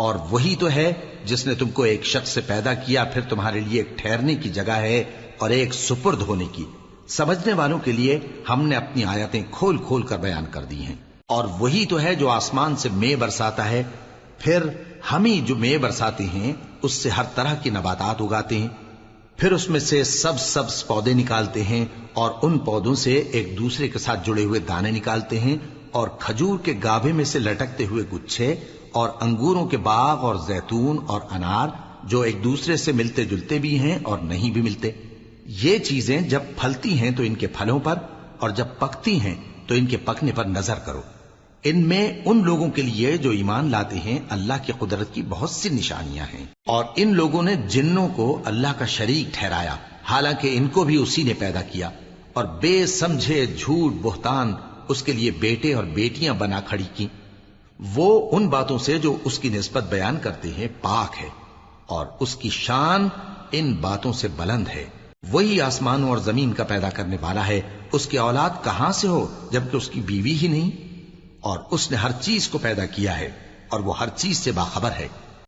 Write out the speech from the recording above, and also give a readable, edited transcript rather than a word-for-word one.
اور وہی تو ہے جس نے تم کو ایک شخص سے پیدا کیا، پھر تمہارے لیے ایک ٹھہرنے کی جگہ ہے اور ایک سپرد ہونے کی۔ سمجھنے والوں کے لیے ہم نے اپنی آیتیں کھول کھول کر بیان کر دی ہیں۔ اور وہی تو ہے جو آسمان سے مے برساتا ہے، پھر ہم ہی جو مے برساتے ہیں اس سے ہر طرح کی نباتات اگاتے ہیں، پھر اس میں سے سبز پودے نکالتے ہیں اور ان پودوں سے ایک دوسرے کے ساتھ جڑے ہوئے دانے نکالتے ہیں، اور کھجور کے گابھے میں سے لٹکتے ہوئے گچھے، اور انگوروں کے باغ اور زیتون اور انار جو ایک دوسرے سے ملتے جلتے بھی ہیں اور نہیں بھی ملتے۔ یہ چیزیں جب پھلتی ہیں تو ان کے پھلوں پر، اور جب پکتی ہیں تو ان کے پکنے پر نظر کرو۔ ان میں ان لوگوں کے لیے جو ایمان لاتے ہیں اللہ کی قدرت کی بہت سی نشانیاں ہیں۔ اور ان لوگوں نے جنوں کو اللہ کا شریک ٹھہرایا، حالانکہ ان کو بھی اسی نے پیدا کیا، اور بے سمجھے جھوٹ بہتان اس کے لیے بیٹے اور بیٹیاں بنا کھڑی کی۔ وہ ان باتوں سے جو اس کی نسبت بیان کرتے ہیں پاک ہے، اور اس کی شان ان باتوں سے بلند ہے۔ وہی آسمانوں اور زمین کا پیدا کرنے والا ہے، اس کی اولاد کہاں سے ہو جبکہ اس کی بیوی ہی نہیں؟ اور اس نے ہر چیز کو پیدا کیا ہے اور وہ ہر چیز سے باخبر ہے۔